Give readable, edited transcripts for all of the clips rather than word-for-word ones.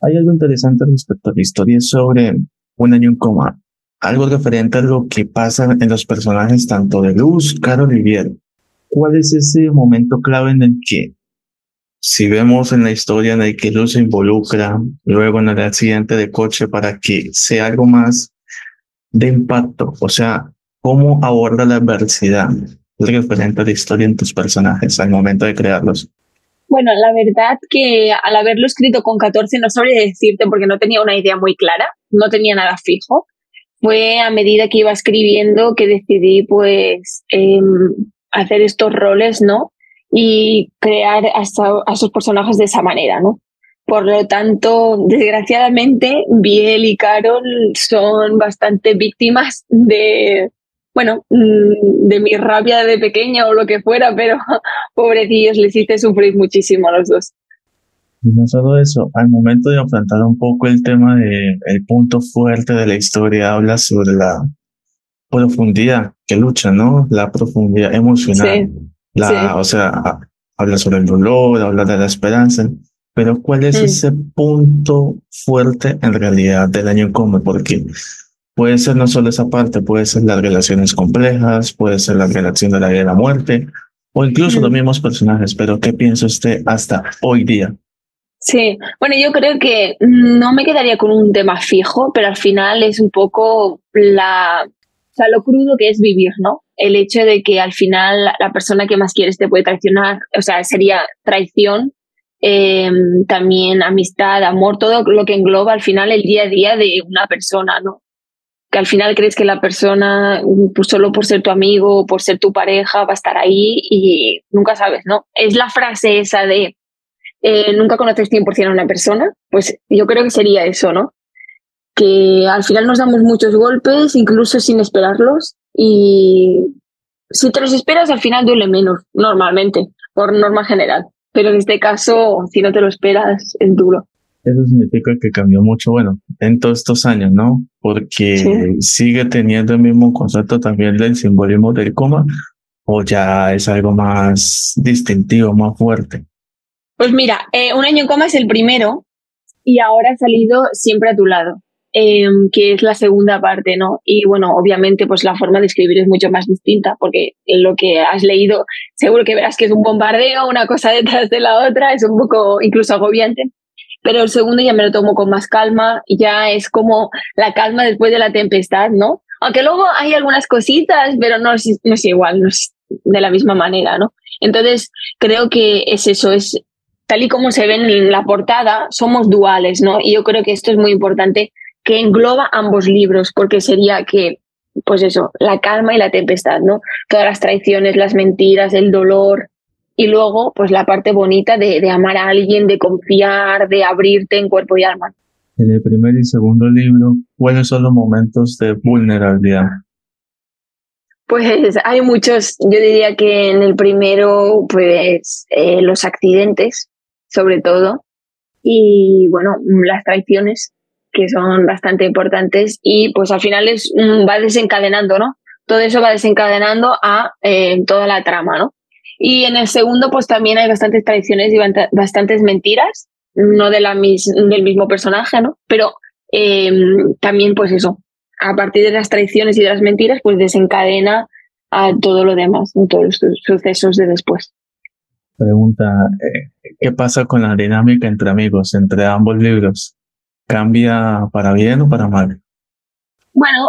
Hay algo interesante respecto a la historia sobre Un año en coma, algo referente a lo que pasa en los personajes tanto de Luz, Carol y Biel. ¿Cuál es ese momento clave en el que, si vemos en la historia en el que Luz se involucra, luego en el accidente de coche para que sea algo más de impacto? O sea, ¿cómo aborda la adversidad referente a la historia en tus personajes al momento de crearlos? Bueno, la verdad que al haberlo escrito con 14 no sabría decirte porque no tenía una idea muy clara, no tenía nada fijo. Fue a medida que iba escribiendo que decidí pues hacer estos roles, ¿no? Y crear a esos personajes de esa manera, ¿no? Por lo tanto, desgraciadamente, Biel y Carol son bastante víctimas de, bueno, de mi rabia de pequeña o lo que fuera, pero pobrecillos, les hice sufrir muchísimo a los dos. Y no solo eso, al momento de afrontar un poco el tema de el punto fuerte de la historia, habla sobre la profundidad que lucha, ¿no? La profundidad emocional. Sí, sí. O sea, habla sobre el dolor, habla de la esperanza, pero ¿cuál es Mm. ese punto fuerte en realidad del año en coma? Porque puede ser no solo esa parte, puede ser las relaciones complejas, puede ser la relación de la vida y la muerte, o incluso los Mm. mismos personajes, pero ¿qué piensa usted hasta hoy día? Sí, bueno, yo creo que no me quedaría con un tema fijo, pero al final es un poco o sea, lo crudo que es vivir, ¿no? El hecho de que al final la persona que más quieres te puede traicionar, o sea, sería traición, eh, también amistad, amor, todo lo que engloba al final el día a día de una persona, ¿no? Que al final crees que la persona, pues solo por ser tu amigo, por ser tu pareja, va a estar ahí y nunca sabes, ¿no? Es la frase esa de nunca conoces 100% a una persona, pues yo creo que sería eso, ¿no? Que al final nos damos muchos golpes, incluso sin esperarlos, y si te los esperas, al final duele menos, normalmente, por norma general. Pero en este caso, si no te lo esperas, es duro. Eso significa que cambió mucho, bueno, en todos estos años, ¿no? Sí. Porque sigue teniendo el mismo concepto también del simbolismo del coma, o ya es algo más distintivo, más fuerte. Pues mira, Un año en coma es el primero y ahora ha salido Siempre a tu lado, que es la segunda parte, ¿no? Y bueno, obviamente pues la forma de escribir es mucho más distinta porque en lo que has leído seguro que verás que es un bombardeo, una cosa detrás de la otra, es un poco incluso agobiante. Pero el segundo ya me lo tomo con más calma, ya es como la calma después de la tempestad, ¿no? Aunque luego hay algunas cositas, pero no es igual, no es de la misma manera, ¿no? Entonces, creo que es eso, es tal y como se ven en la portada, somos duales, ¿no? Y yo creo que esto es muy importante, que engloba ambos libros, porque sería que, pues eso, la calma y la tempestad, ¿no? Todas las traiciones, las mentiras, el dolor, y luego, pues la parte bonita de amar a alguien, de confiar, de abrirte en cuerpo y alma. En el primer y segundo libro, ¿cuáles son los momentos de vulnerabilidad? Pues hay muchos, yo diría que en el primero, pues los accidentes, sobre todo, y bueno, las traiciones, que son bastante importantes, y pues al final va desencadenando, ¿no? Todo eso va desencadenando a toda la trama, ¿no? Y en el segundo, pues también hay bastantes traiciones y bastantes mentiras, no del mismo personaje, ¿no? Pero eh, también, pues eso, a partir de las traiciones y de las mentiras, pues desencadena a todo lo demás, ¿no? Todos los sucesos de después. Pregunta, ¿qué pasa con la dinámica entre amigos, entre ambos libros? ¿Cambia para bien o para mal? Bueno,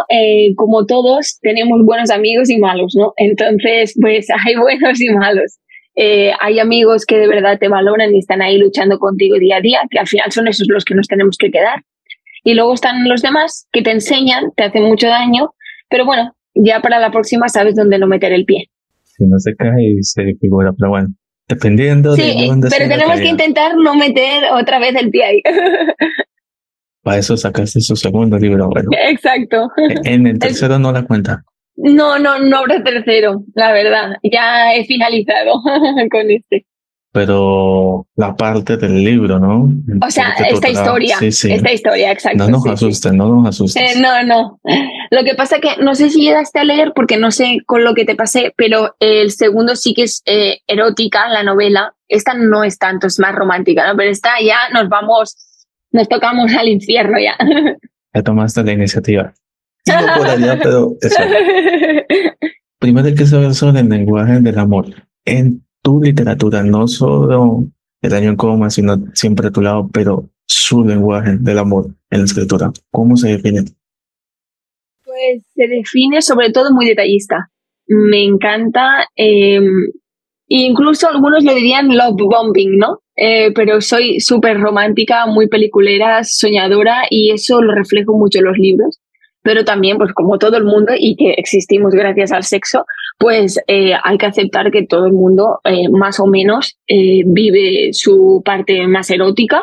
como todos, tenemos buenos amigos y malos, ¿no? Entonces, pues hay buenos y malos. Hay amigos que de verdad te valoran y están ahí luchando contigo día a día, que al final son esos los que nos tenemos que quedar. Y luego están los demás que te enseñan, te hacen mucho daño, pero bueno, ya para la próxima sabes dónde no meter el pie. Si no se cae y se figura, pero bueno, dependiendo Sí, de dónde pero sea la tenemos que caída. intentar no meter otra vez el pie ahí. Para eso sacaste su segundo libro, bueno. Exacto. En el tercero no la cuenta, No habrá tercero, la verdad. Ya he finalizado con este. pero la parte del libro, ¿no? O sea, Porque tú sí, sí. esta historia, No exacto, nos sí, sí. asustes, no nos asustes. No. Lo que pasa que no sé si llegaste a leer, porque no sé con lo que te pasé, pero el segundo sí que es erótica, la novela. Esta no es tanto, es más romántica, ¿no? Pero esta ya Nos tocamos al infierno ya. Ya tomaste la iniciativa. Iba por allá, pero eso. Primero hay que saber sobre el lenguaje del amor. En tu literatura, no solo el año en coma, sino siempre a tu lado, pero su lenguaje del amor en la escritura. ¿Cómo se define? Pues se define sobre todo muy detallista. Me encanta, incluso algunos lo dirían love bombing, ¿no? Pero soy súper romántica, muy peliculera, soñadora y eso lo reflejo mucho en los libros. Pero también, pues como todo el mundo y que existimos gracias al sexo, pues hay que aceptar que todo el mundo más o menos vive su parte más erótica.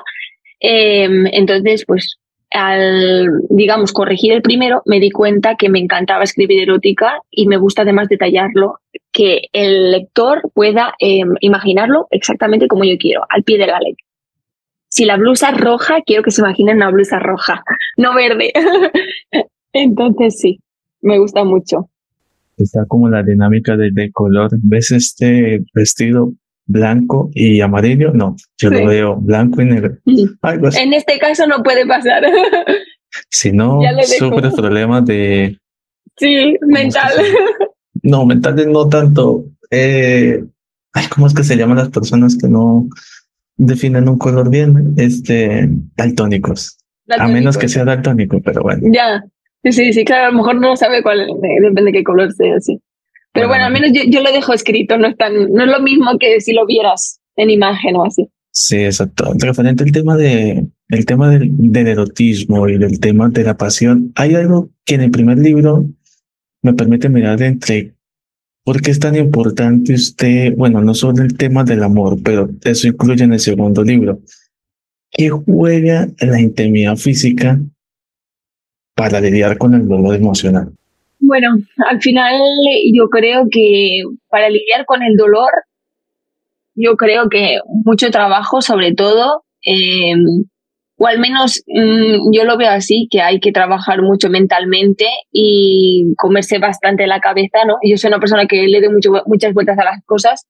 Entonces, pues al, digamos, corregir el primero, me di cuenta que me encantaba escribir erótica y me gusta además detallarlo, que el lector pueda imaginarlo exactamente como yo quiero, al pie de la letra. Si la blusa es roja, quiero que se imaginen una blusa roja, no verde. Entonces sí, me gusta mucho. Está como la dinámica de color. ¿Ves este vestido blanco y amarillo? No, yo lo Sí. veo blanco y negro. Algo así. En este caso no puede pasar. Si no, Ya le dejo. sufres problemas de... Sí, ¿Cómo es que mental. se llama? No, mentales no tanto. Ay, ¿cómo es que se llaman las personas que no definen un color bien? Daltónicos. A menos que Daltónicos. sea daltónico, pero bueno. Ya. Sí, sí, sí, claro, a lo mejor no sabe cuál, depende de qué color sea, sí. Pero Bueno, bueno, al menos yo lo dejo escrito, no es lo mismo que si lo vieras en imagen o así. sí, exacto. Referente al tema del erotismo y del tema de la pasión, hay algo que en el primer libro me permite mirar entre por qué es tan importante usted, bueno, no solo el tema del amor, pero eso incluye en el segundo libro, que juega la intimidad física para lidiar con el dolor emocional. Bueno, al final yo creo que para lidiar con el dolor, yo creo que mucho trabajo, sobre todo, o al menos yo lo veo así, que hay que trabajar mucho mentalmente y comerse bastante la cabeza, ¿no? Yo soy una persona que le doy muchas vueltas a las cosas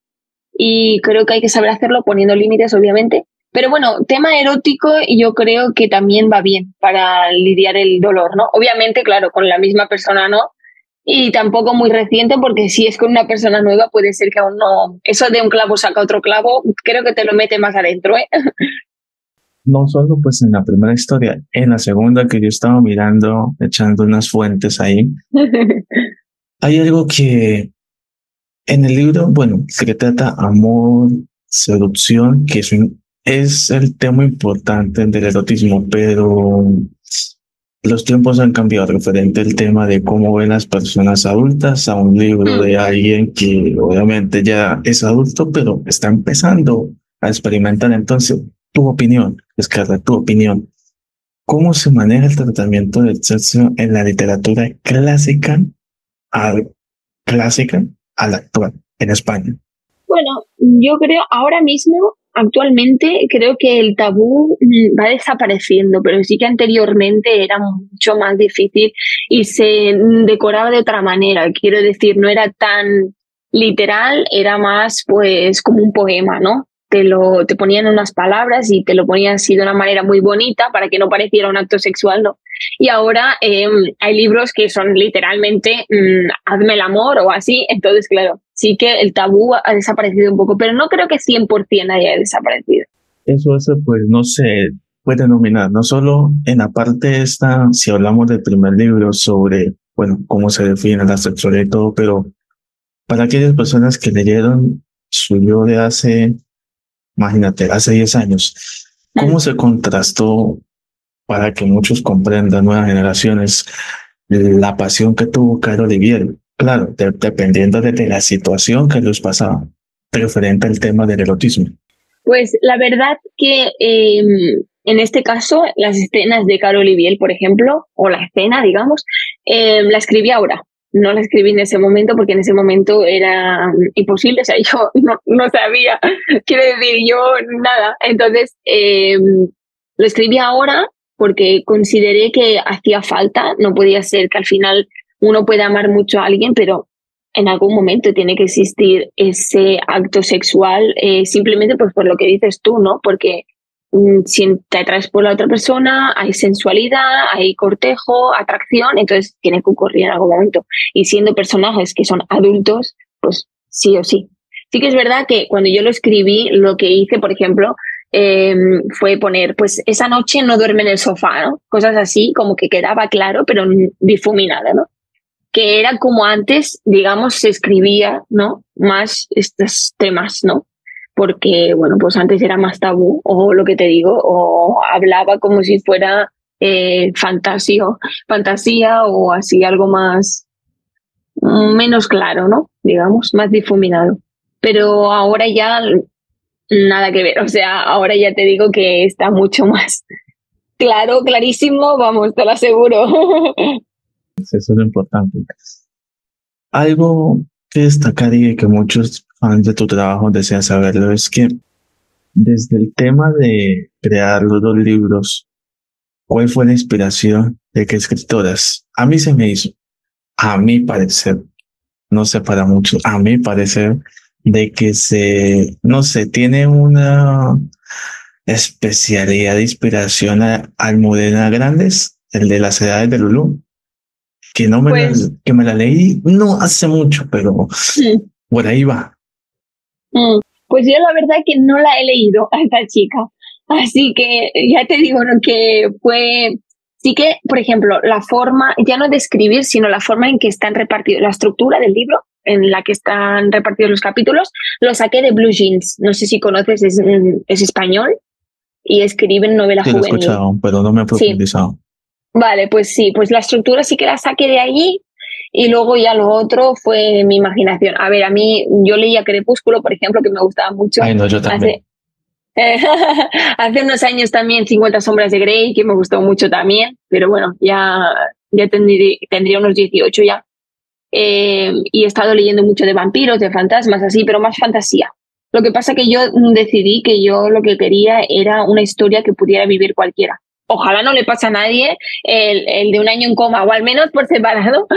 y creo que hay que saber hacerlo poniendo límites, obviamente. Pero bueno, tema erótico yo creo que también va bien para lidiar el dolor, ¿no? Obviamente, claro, con la misma persona no. Y tampoco muy reciente, porque si es con una persona nueva puede ser que aún no... Eso de un clavo saca otro clavo, creo que te lo mete más adentro, ¿eh? No solo pues en la primera historia, en la segunda que yo estaba mirando, echando unas fuentes ahí, hay algo que en el libro, bueno, se trata amor, seducción, que es el tema importante del erotismo, pero los tiempos han cambiado referente al tema de cómo ven las personas adultas a un libro de alguien que obviamente ya es adulto, pero está empezando a experimentar. Entonces, tu opinión, Scarlett, tu opinión, ¿cómo se maneja el tratamiento del sexo en la literatura al, clásica a la actual en España? Bueno, yo creo ahora mismo, actualmente, creo que el tabú va desapareciendo, pero sí que anteriormente era mucho más difícil y se decoraba de otra manera. Quiero decir, no era tan literal, era más pues como un poema, ¿no? Te ponían unas palabras y te lo ponían así de una manera muy bonita para que no pareciera un acto sexual, ¿no? Y ahora hay libros que son literalmente hazme el amor o así, entonces claro, sí que el tabú ha desaparecido un poco, pero no creo que 100% haya desaparecido. Eso hace, pues, no se puede denominar, no solo en la parte esta, si hablamos del primer libro sobre, bueno, cómo se define la sexualidad y todo, pero para aquellas personas que leyeron su yo de hace, imagínate, hace 10 años, ¿cómo se contrastó para que muchos comprendan, nuevas generaciones, la pasión que tuvo Caro Olivier? Claro, dependiendo de la situación que les pasaba, referente al tema del erotismo. Pues la verdad que en este caso, las escenas de Caro Olivier, por ejemplo, o la escena, digamos, la escribí ahora. No la escribí en ese momento porque en ese momento era imposible, o sea, yo no sabía, quiero decir, yo nada. Entonces, lo escribí ahora porque consideré que hacía falta, no podía ser que al final uno pueda amar mucho a alguien, pero en algún momento tiene que existir ese acto sexual, simplemente pues por lo que dices tú, ¿no? Porque si te atraes por la otra persona, hay sensualidad, hay cortejo, atracción, entonces tiene que ocurrir en algún momento. Y siendo personajes que son adultos, pues sí o sí. Sí que es verdad que cuando yo lo escribí, lo que hice, por ejemplo, fue poner, pues esa noche no duerme en el sofá, ¿no? Cosas así, como que quedaba claro, pero difuminado, ¿no? Que era como antes, digamos, se escribía, ¿no? Más estos temas, ¿no? Porque, bueno, pues antes era más tabú, o lo que te digo, o hablaba como si fuera fantasía o así algo más, menos claro, ¿no? Digamos, más difuminado. Pero ahora ya nada que ver, o sea, ahora ya te digo que está mucho más claro, clarísimo, vamos, te lo aseguro. Eso es lo importante. Algo que destacar y que muchos fans de tu trabajo desean saberlo es que desde el tema de crear los dos libros, ¿cuál fue la inspiración de qué escritoras? A mí se me hizo, a mi parecer, no sé para muchos, a mi parecer, de que no sé, tiene una especialidad de inspiración a Almudena Grandes, el de las edades de Lulú, que no me la, Pues, que me la leí no hace mucho, pero por ahí va. pues yo la verdad que no la he leído a esta chica. Así que ya te digo, ¿no? Que fue, sí que, por ejemplo, la forma, ya no de escribir, sino la forma en que están repartidos, la estructura del libro en la que están repartidos los capítulos, lo saqué de Blue Jeans. No sé si conoces, es español y escribe en novela Sí, lo he juvenil. escuchado, pero no me he Sí, profundizado. vale, pues sí, pues la estructura sí que la saqué de allí y luego ya lo otro fue mi imaginación. A ver, a mí, yo leía Crepúsculo, por ejemplo, que me gustaba mucho Ay, no, yo también. hace, hace unos años también 50 sombras de Grey, que me gustó mucho también, pero bueno, ya tendría unos 18 ya. Y he estado leyendo mucho de vampiros, de fantasmas, así, pero más fantasía. Lo que pasa que yo decidí que yo lo que quería era una historia que pudiera vivir cualquiera. Ojalá no le pase a nadie el de un año en coma, o al menos por separado,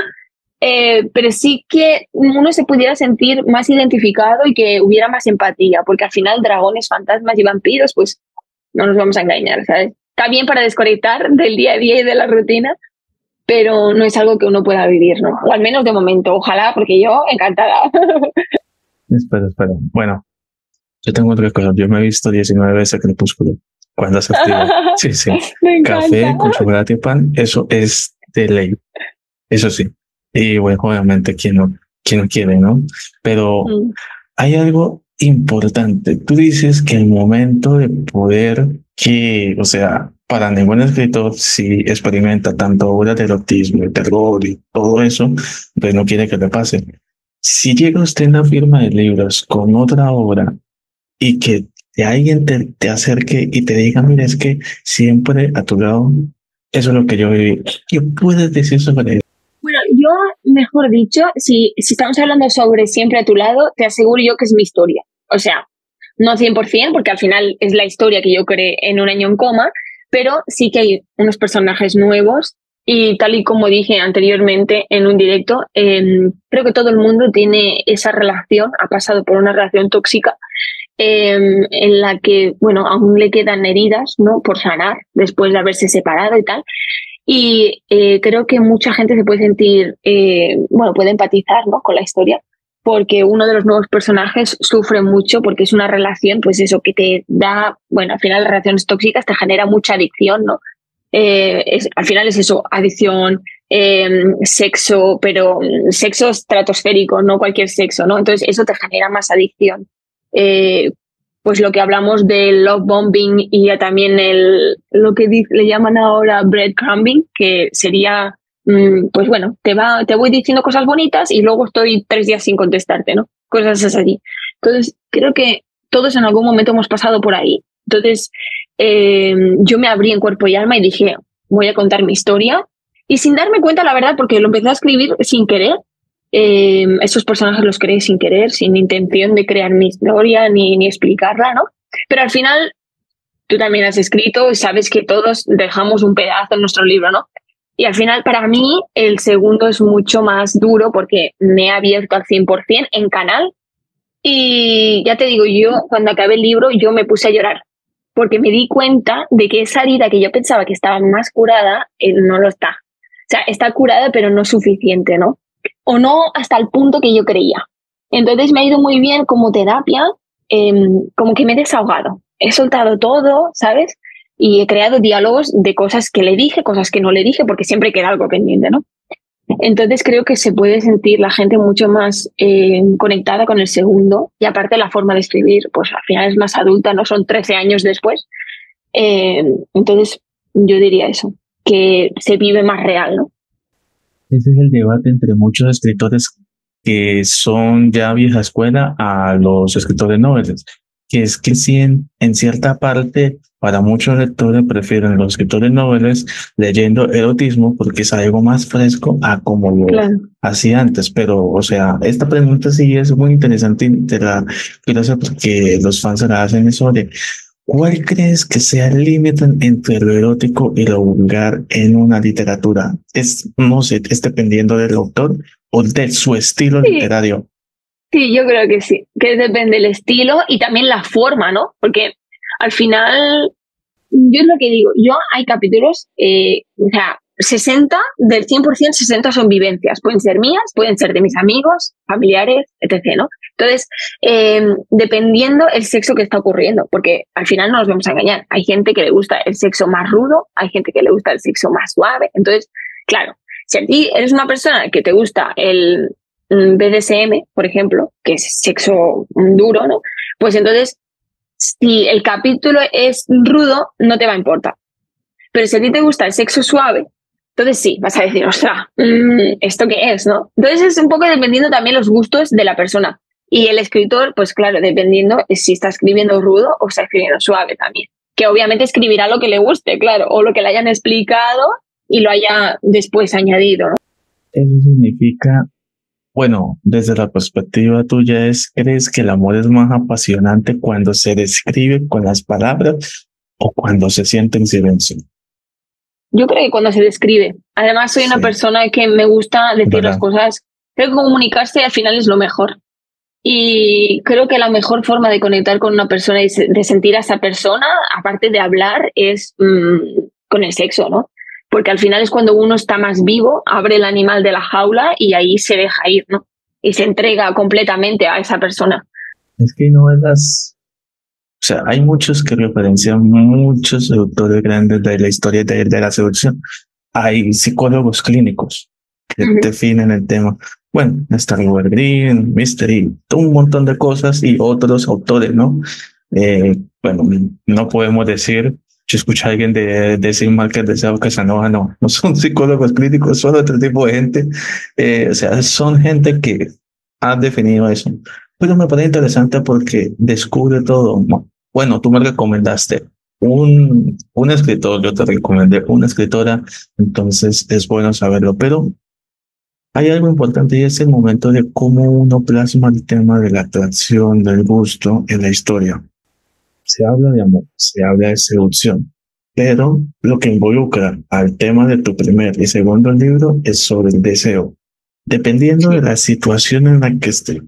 pero sí que uno se pudiera sentir más identificado y que hubiera más empatía, porque al final dragones, fantasmas y vampiros, pues no nos vamos a engañar, ¿sabes? Está bien para desconectar del día a día y de la rutina, pero no es algo que uno pueda vivir, ¿no? O al menos de momento, ojalá, porque yo encantada. Espera, espera. Bueno, yo tengo otra cosa. Yo me he visto 19 veces Crepúsculo. Cuando se activa. Sí, sí. Me Café encanta. con chocolate y pan, eso es de ley. Eso sí. Y bueno, obviamente, quién no quiere, ¿no? Pero Mm. hay algo importante. Tú dices que el momento de poder que, o sea, para ningún escritor, si experimenta tanto obras de erotismo, de terror y todo eso, pues no quiere que le pase. Si llega usted en la firma de libros con otra obra y que alguien te acerque y te diga, mira, es que siempre a tu lado, eso es lo que yo viví. ¿Qué puedes decir sobre eso? Bueno, yo, mejor dicho, si estamos hablando sobre siempre a tu lado, te aseguro yo que es mi historia. O sea, no 100%, porque al final es la historia que yo creé en un año en coma, pero sí que hay unos personajes nuevos y tal y como dije anteriormente en un directo, creo que todo el mundo tiene esa relación, ha pasado por una relación tóxica en la que, bueno, aún le quedan heridas, ¿no? Por sanar después de haberse separado y tal. Y creo que mucha gente se puede sentir, bueno, puede empatizar, ¿no? Con la historia, porque uno de los nuevos personajes sufre mucho porque es una relación, pues eso, que te da, bueno, al final las relaciones tóxicas te genera mucha adicción, ¿no? Al final es eso, adicción, sexo, pero sexo estratosférico, no cualquier sexo, ¿no? Entonces eso te genera más adicción. Eh, pues lo que hablamos del love bombing y ya también lo que le llaman ahora breadcrumbing, que sería, pues bueno, te voy diciendo cosas bonitas y luego estoy 3 días sin contestarte, ¿no? Cosas así. Entonces, creo que todos en algún momento hemos pasado por ahí. Entonces, yo me abrí en cuerpo y alma y dije, voy a contar mi historia. Y sin darme cuenta, la verdad, porque lo empecé a escribir sin querer, esos personajes los creé sin querer, sin intención de crear mi historia ni explicarla, ¿no? Pero al final tú también has escrito y sabes que todos dejamos un pedazo en nuestro libro, ¿no? Y al final para mí el segundo es mucho más duro porque me he abierto al 100% en canal y ya te digo, yo cuando acabé el libro yo me puse a llorar. porque me di cuenta de que esa herida que yo pensaba que estaba más curada, no lo está. O sea, está curada, pero no suficiente, ¿no? O no hasta el punto que yo creía. Entonces me ha ido muy bien como terapia, como que me he desahogado. He soltado todo, ¿sabes? Y he creado diálogos de cosas que le dije, cosas que no le dije, porque siempre queda algo pendiente, ¿no? Entonces creo que se puede sentir la gente mucho más conectada con el segundo, y aparte la forma de escribir, pues al final es más adulta, no son 13 años después. Entonces yo diría eso, que se vive más real, ¿no? Ese es el debate entre muchos escritores que son ya vieja escuela a los escritores noveles, que es que si en cierta parte para muchos lectores prefieren los escritores noveles leyendo erotismo porque es algo más fresco a como lo Claro. hacía antes. Pero, o sea, esta pregunta sí es muy interesante y te la quiero hacer porque los fans se la hacen sobre ¿cuál crees que sea el límite entre lo erótico y lo vulgar en una literatura? Es, no sé, es dependiendo del autor o de su estilo Sí, literario. sí, yo creo que sí, que depende del estilo y también la forma, ¿no? Porque al final, yo es lo que digo, yo hay capítulos, o sea, 60, del 100%, 60 son vivencias, pueden ser mías, pueden ser de mis amigos, familiares, etc., ¿no? Entonces, dependiendo el sexo que está ocurriendo, porque al final no nos vamos a engañar, hay gente que le gusta el sexo más rudo, hay gente que le gusta el sexo más suave, entonces, claro, si a ti eres una persona que te gusta el BDSM, por ejemplo, que es sexo duro, ¿no? Pues entonces, si el capítulo es rudo, no te va a importar. Pero si a ti te gusta el sexo suave, entonces sí, vas a decir, ostras, ¿esto qué es, no? Entonces es un poco dependiendo también los gustos de la persona. Y el escritor, pues claro, dependiendo si está escribiendo rudo o está escribiendo suave también. Que obviamente escribirá lo que le guste, claro, o lo que le hayan explicado y lo haya después añadido, ¿no? Eso significa, bueno, desde la perspectiva tuya ¿crees que el amor es más apasionante cuando se describe con las palabras o cuando se siente en silencio? Yo creo que cuando se describe. Además, soy una Sí, persona que me gusta decir las ¿verdad? cosas. Creo que comunicarse al final es lo mejor. Y creo que la mejor forma de conectar con una persona y de sentir a esa persona, aparte de hablar, es con el sexo, ¿no? Porque al final es cuando uno está más vivo, abre el animal de la jaula y ahí se deja ir, ¿no? Y se entrega completamente a esa persona. Es que no es las... O sea, hay muchos que referencian muchos autores grandes de la historia de la seducción. Hay psicólogos clínicos que Ujú. definen el tema. Bueno, está Robert Greene, Mystery, un montón de cosas y otros autores, ¿no? Bueno, no podemos decir, yo escuché a alguien decir mal que deseo Casanova, no, no son psicólogos clínicos, son otro tipo de gente. O sea, son gente que ha definido eso. Pero me parece interesante porque descubre todo. Bueno, tú me recomendaste un escritor, yo te recomendé una escritora, entonces es bueno saberlo, pero hay algo importante y es el momento de cómo uno plasma el tema de la atracción, del gusto en la historia. Se habla de amor, se habla de seducción, pero lo que involucra al tema de tu primer y segundo libro es sobre el deseo, dependiendo de Sí. la situación en la que esté.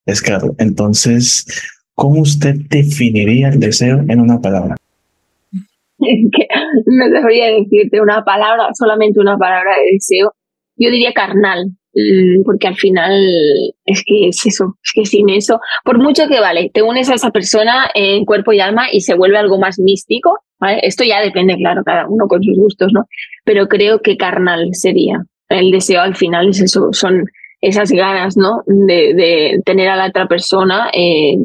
Es claro, entonces, ¿cómo usted definiría el deseo en una palabra? Que no debería decirte una palabra, solamente una palabra de deseo. Yo diría carnal, porque al final es que es eso, es que sin eso, por mucho que vale, te unes a esa persona en cuerpo y alma y se vuelve algo más místico, ¿vale? Esto ya depende, claro, cada uno con sus gustos, ¿no? Pero creo que carnal sería. El deseo al final es eso, son esas ganas, ¿no? De tener a la otra persona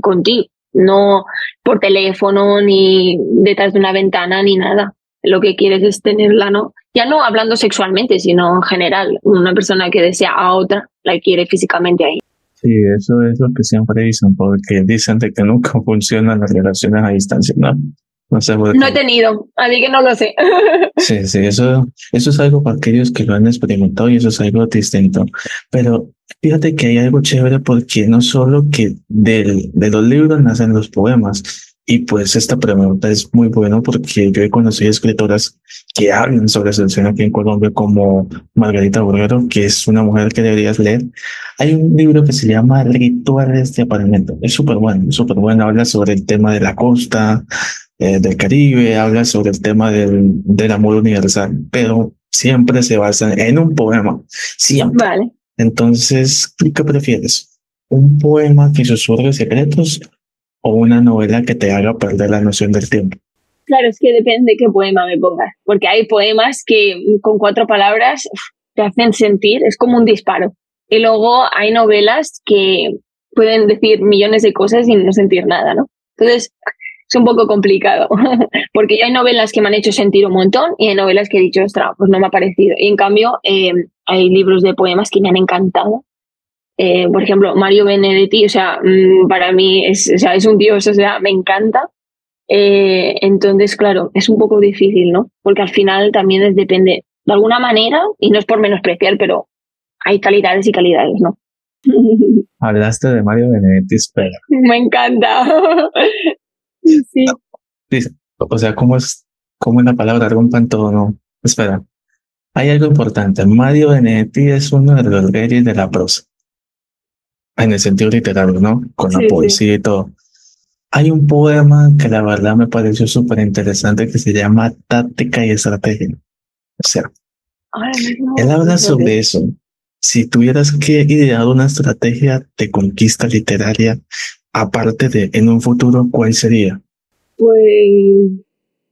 contigo, no por teléfono, ni detrás de una ventana, ni nada. Lo que quieres es tenerla, ¿no? Ya no hablando sexualmente, sino en general. Una persona que desea a otra, la quiere físicamente ahí. Sí, eso es lo que siempre dicen, porque dicen de que nunca funcionan las relaciones a distancia, ¿no? No sé por No he qué. tenido, así que no lo sé. Sí, sí, eso es algo para aquellos que lo han experimentado y eso es algo distinto. Pero fíjate que hay algo chévere porque no solo que de los libros nacen los poemas, y pues esta pregunta es muy buena porque yo he conocido escritoras que hablan sobre selección aquí en Colombia como Margarita Borrero, que es una mujer que deberías leer. Hay un libro que se llama Rituales de Apareamiento. Es súper bueno, habla sobre el tema de la costa, del Caribe, habla sobre el tema del amor universal, pero siempre se basa en un poema, siempre. Vale. Entonces, ¿tú qué prefieres? ¿Un poema que susurre secretos o una novela que te haga perder la noción del tiempo? Claro, es que depende de qué poema me pongas, porque hay poemas que con 4 palabras te hacen sentir, es como un disparo. Y luego hay novelas que pueden decir millones de cosas y no sentir nada, ¿no? Entonces, es un poco complicado, porque ya hay novelas que me han hecho sentir un montón y hay novelas que he dicho, ostras, pues no me ha parecido. Y en cambio, hay libros de poemas que me han encantado. Por ejemplo, Mario Benedetti, o sea, para mí o sea, es un dios, o sea, me encanta. Entonces, claro, es un poco difícil, ¿no? Porque al final también depende, de alguna manera, y no es por menospreciar, pero hay calidades y calidades, ¿no? Hablaste de Mario Benedetti, espera. Me encanta. Sí. Dice, o sea, ¿cómo es la palabra rompan todo? No, espera. Hay algo importante. Mario Benedetti es uno de los reyes de la prosa, en el sentido literario, ¿no? Con la Sí, sí. poesía y todo. Hay un poema que la verdad me pareció súper interesante que se llama Táctica y Estrategia. O sea, Ahora él mismo, habla no sé. sobre eso. Si tuvieras que idear una estrategia de conquista literaria, aparte de en un futuro, ¿cuál sería? Pues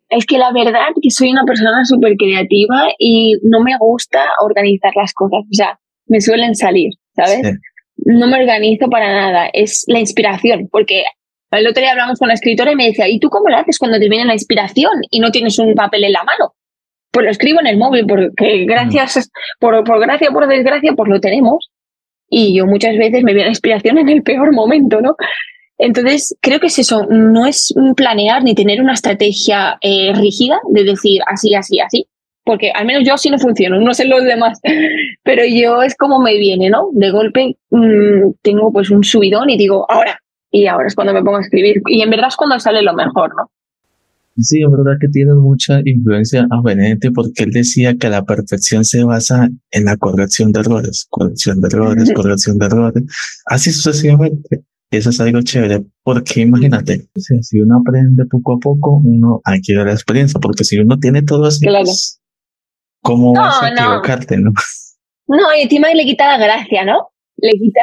es que la verdad que soy una persona súper creativa y no me gusta organizar las cosas. O sea, me suelen salir, ¿sabes? Sí. No me organizo para nada. Es la inspiración, porque el otro día hablamos con la escritora y me decía, ¿y tú cómo lo haces cuando te viene la inspiración y no tienes un papel en la mano? Pues lo escribo en el móvil, porque Mm. gracias, por gracia, por desgracia, pues lo tenemos. Y yo muchas veces me viene la inspiración en el peor momento, ¿no? Entonces, creo que es eso, no es planear ni tener una estrategia rígida de decir así, así, así, porque al menos yo así no funciono, no sé los demás, pero yo es como me viene, ¿no? De golpe tengo pues un subidón y digo, ahora, y ahora es cuando me pongo a escribir, y en verdad es cuando sale lo mejor, ¿no? Sí, es verdad que tiene mucha influencia a Benedetti porque él decía que la perfección se basa en la corrección de errores, corrección de errores, así sucesivamente. Y eso es algo chévere, porque imagínate, o sea, si uno aprende poco a poco, uno adquiere la experiencia, porque si uno tiene todo así, Claro. pues, ¿cómo vas a No, no, equivocarte, no? no, y encima le quita la gracia, ¿no? Le quita,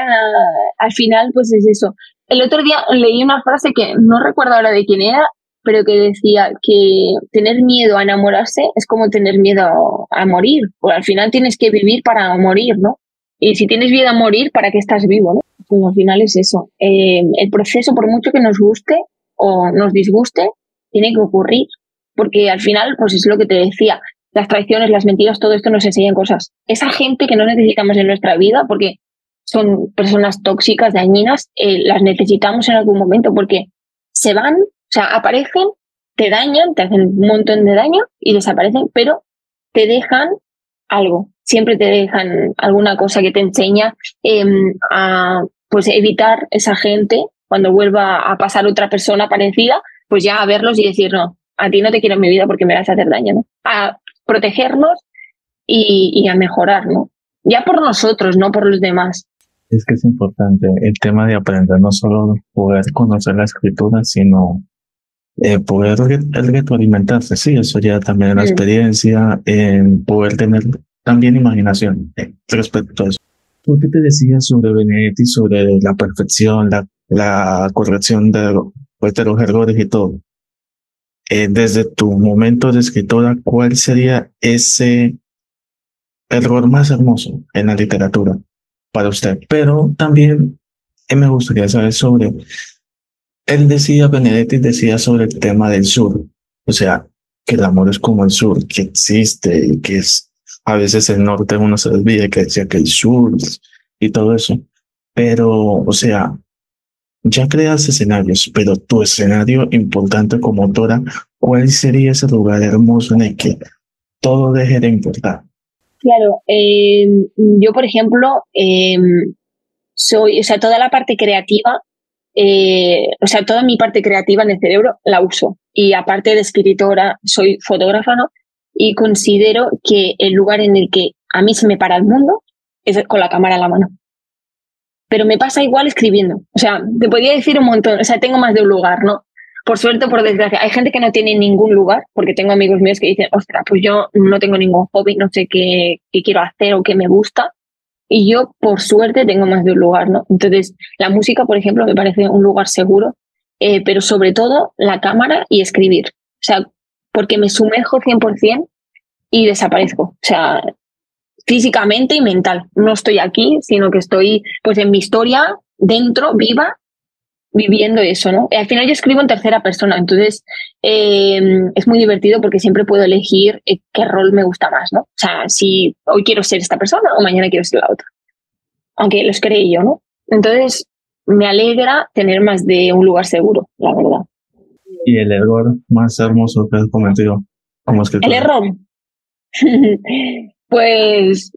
al final, pues es eso. El otro día leí una frase que no recuerdo ahora de quién era, pero que decía que tener miedo a enamorarse es como tener miedo a morir. Pues al final tienes que vivir para morir, ¿no? Y si tienes miedo a morir, ¿para qué estás vivo, no? Pues al final es eso. El proceso, por mucho que nos guste o nos disguste, tiene que ocurrir. Porque al final, pues es lo que te decía, las traiciones, las mentiras, todo esto nos enseñan cosas. Esa gente que no necesitamos en nuestra vida porque son personas tóxicas, dañinas, las necesitamos en algún momento porque se van, o sea, aparecen, te dañan, te hacen un montón de daño y desaparecen, pero te dejan algo. Siempre te dejan alguna cosa que te enseña a pues evitar esa gente cuando vuelva a pasar otra persona parecida, pues ya a verlos y decir, no, a ti no te quiero en mi vida porque me vas a hacer daño, ¿no? A protegernos y a mejorar, ¿no? Ya por nosotros, no por los demás. Es que es importante el tema de aprender no solo poder conocer la escritura, sino poder retroalimentarse, sí, eso ya también la Mm. experiencia, poder tener también imaginación respecto a eso. ¿Por qué te decía sobre Benedetti, sobre la perfección, la corrección pues, de los errores y todo? Desde tu momento de escritora, ¿cuál sería ese error más hermoso en la literatura para usted? Pero también me gustaría saber sobre él decía, Benedetti decía sobre el tema del sur, o sea, que el amor es como el sur, que existe y que es, a veces el norte uno se olvida que decía que el sur y todo eso, pero, o sea, ya creas escenarios, pero tu escenario importante como autora, ¿cuál sería ese lugar hermoso en el que todo deje de importar? Claro, yo por ejemplo soy, o sea, toda la parte creativa, o sea, toda mi parte creativa en el cerebro la uso. Y aparte de escritora, soy fotógrafa, ¿no? Y considero que el lugar en el que a mí se me para el mundo es con la cámara en la mano. Pero me pasa igual escribiendo. O sea, te podría decir un montón, o sea, tengo más de un lugar, ¿no? por suerte o por desgracia. Hay gente que no tiene ningún lugar, porque tengo amigos míos que dicen, ostras, pues yo no tengo ningún hobby, no sé qué quiero hacer o qué me gusta. Y yo, por suerte, tengo más de un lugar, ¿no? Entonces, la música, por ejemplo, me parece un lugar seguro, pero sobre todo la cámara y escribir. O sea, porque me sumerjo 100% y desaparezco. O sea, físicamente y mental. No estoy aquí, sino que estoy pues en mi historia, dentro, viva, viviendo eso, ¿no? Al final yo escribo en tercera persona, entonces es muy divertido porque siempre puedo elegir qué rol me gusta más, ¿no? O sea, si hoy quiero ser esta persona o mañana quiero ser la otra, aunque los creé yo, ¿no? Entonces me alegra tener más de un lugar seguro, la verdad. Y el error más hermoso que has cometido como El escritora. error, pues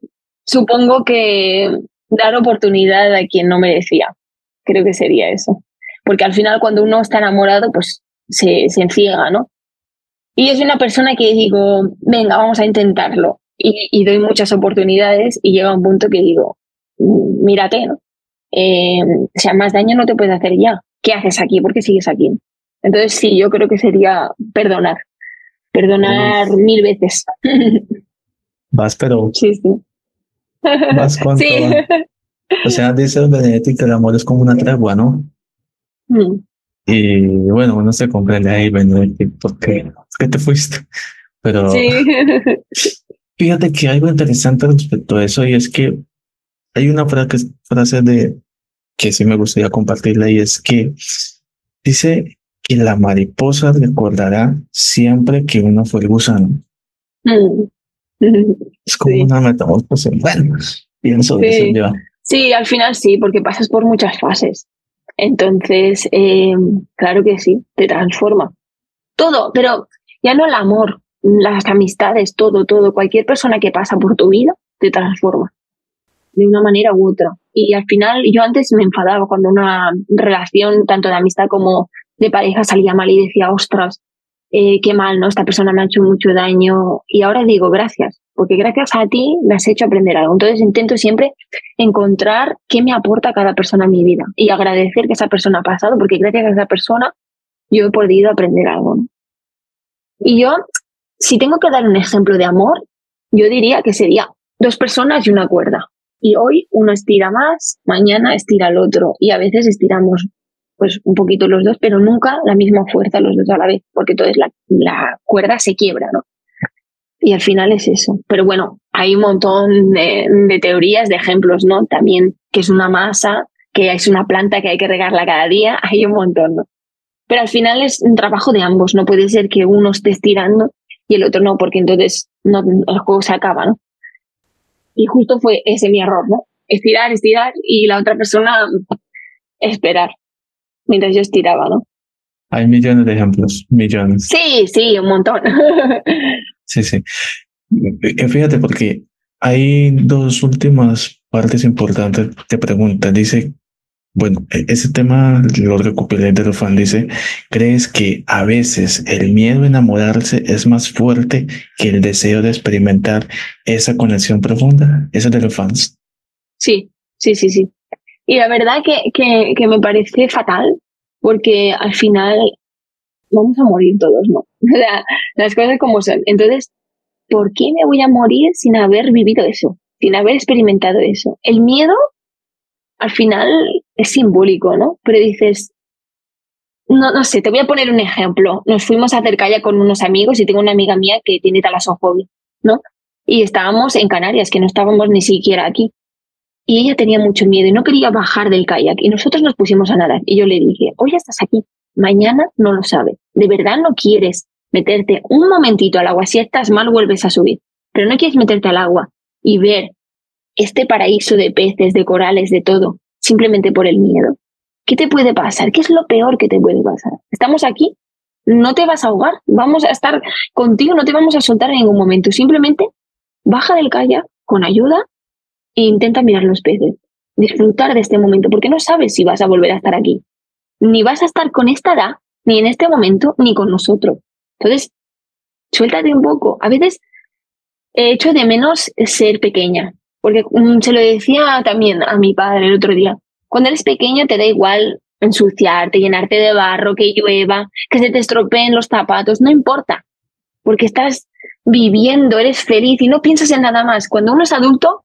supongo que dar oportunidad a quien no merecía, creo que sería eso. Porque al final cuando uno está enamorado, pues se enciega, ¿no? Y yo soy una persona que digo, venga, vamos a intentarlo. Y doy muchas oportunidades y llega un punto que digo, mírate, ¿no? O sea, más daño no te puedes hacer ya. ¿Qué haces aquí? ¿Por qué sigues aquí? Entonces sí, yo creo que sería perdonar. Perdonar Uf, 1000 veces. vas, pero Sí, sí. vas con Sí. todo. O sea, dice Benedetti que el amor es como una tregua, ¿no? Mm. Y bueno, uno se comprende ahí, Benedetti, ¿por qué te fuiste? Pero Sí. fíjate que hay algo interesante respecto a eso y es que hay una frase de que sí me gustaría compartirla y es que dice que la mariposa recordará siempre que uno fue el gusano. Mm. Es como Sí, una metamorfosis. Bueno, pienso de eso sí. ya. Sí, al final sí, porque pasas por muchas fases. Entonces, claro que sí, te transforma. Todo, pero ya no el amor, las amistades, todo, todo. Cualquier persona que pasa por tu vida te transforma de una manera u otra. Y al final, yo antes me enfadaba cuando una relación, tanto de amistad como de pareja, salía mal y decía, ostras, qué mal, ¿no? Esta persona me ha hecho mucho daño. Y ahora digo, gracias, porque gracias a ti me has hecho aprender algo. Entonces intento siempre encontrar qué me aporta cada persona en mi vida y agradecer que esa persona ha pasado, porque gracias a esa persona yo he podido aprender algo, ¿no? Y yo, si tengo que dar un ejemplo de amor, yo diría que sería dos personas y una cuerda. Y hoy uno estira más, mañana estira el otro. Y a veces estiramos pues un poquito los dos, pero nunca la misma fuerza los dos a la vez, porque entonces la cuerda se quiebra, ¿no? Y al final es eso. Pero bueno, hay un montón de teorías, de ejemplos, ¿no? También que es una masa, que es una planta que hay que regarla cada día, hay un montón, ¿no? Pero al final es un trabajo de ambos, no puede ser que uno esté estirando y el otro no, porque entonces no, el juego se acaba, ¿no? Y justo fue ese mi error, ¿no? Estirar, estirar y la otra persona esperar mientras yo estiraba, ¿no? Hay millones de ejemplos, millones. Sí, sí, un montón. Sí, sí. Fíjate, porque hay dos últimas partes importantes que pregunta. Dice, bueno, ese tema lo recopilé de los fans. Dice, ¿crees que a veces el miedo a enamorarse es más fuerte que el deseo de experimentar esa conexión profunda? Eso es de los fans. Sí, sí, sí, sí. Y la verdad que me parece fatal, porque al final vamos a morir todos, ¿no? O sea, las cosas como son. Entonces, ¿por qué me voy a morir sin haber vivido eso? Sin haber experimentado eso. El miedo, al final, es simbólico, ¿no? Pero dices, no, no sé, te voy a poner un ejemplo. Nos fuimos a hacer kayak con unos amigos y tengo una amiga mía que tiene talasofobia, ¿no? Y estábamos en Canarias, que no estábamos ni siquiera aquí. Y ella tenía mucho miedo y no quería bajar del kayak. Y nosotros nos pusimos a nadar. Y yo le dije, hoy estás aquí, mañana no lo sabes. ¿De verdad no quieres meterte un momentito al agua? Si estás mal, vuelves a subir. Pero no quieres meterte al agua y ver este paraíso de peces, de corales, de todo, simplemente por el miedo. ¿Qué te puede pasar? ¿Qué es lo peor que te puede pasar? Estamos aquí, no te vas a ahogar, vamos a estar contigo, no te vamos a soltar en ningún momento. Simplemente baja del kayak con ayuda e intenta mirar los peces. Disfrutar de este momento, porque no sabes si vas a volver a estar aquí. Ni vas a estar con esta edad, ni en este momento, ni con nosotros. Entonces, suéltate un poco. A veces he hecho de menos ser pequeña, porque se lo decía también a mi padre el otro día. Cuando eres pequeño te da igual ensuciarte, llenarte de barro, que llueva, que se te estropeen los zapatos, no importa, porque estás viviendo, eres feliz y no piensas en nada más. Cuando uno es adulto,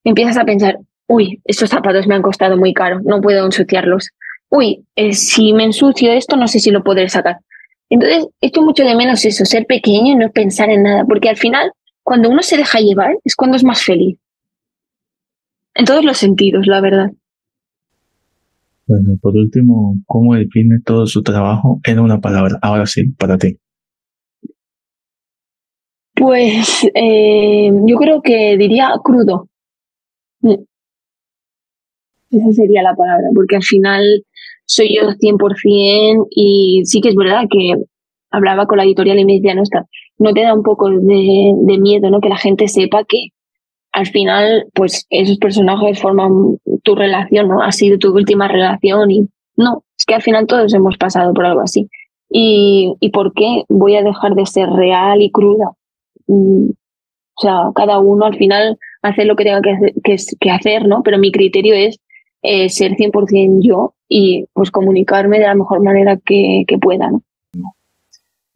empiezas a pensar, uy, estos zapatos me han costado muy caro, no puedo ensuciarlos. Uy, si me ensucio esto, no sé si lo podré sacar. Entonces, esto mucho de menos eso, ser pequeño y no pensar en nada, porque al final, cuando uno se deja llevar, es cuando es más feliz. En todos los sentidos, la verdad. Bueno, y por último, ¿cómo define todo su trabajo en una palabra? Ahora sí, para ti. Pues yo creo que diría crudo. Esa sería la palabra, porque al final soy yo 100% y sí que es verdad que hablaba con la editorial y me decía, no te da un poco de miedo, ¿no? Que la gente sepa que al final, pues esos personajes forman tu relación, ¿no? Ha sido tu última relación y no, es que al final todos hemos pasado por algo así. ¿Y por qué voy a dejar de ser real y cruda? O sea, cada uno al final hace lo que tenga que hacer, ¿no? Pero mi criterio es ser 100% yo y pues comunicarme de la mejor manera que pueda, ¿no?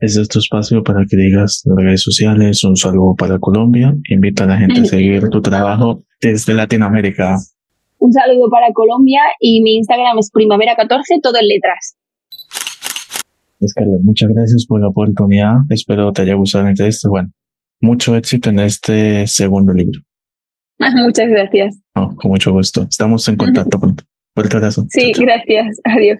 Este es tu espacio para que digas en redes sociales, un saludo para Colombia. Invita a la gente a seguir tu trabajo desde Latinoamérica. Un saludo para Colombia y mi Instagram es primavera14, todo en letras. Scarlett, muchas gracias por la oportunidad. Espero te haya gustado la entrevista. Bueno, mucho éxito en este segundo libro. Muchas gracias. No, con mucho gusto. Estamos en contacto pronto. Fuerte abrazo. Sí, Chao, chao. gracias. Adiós.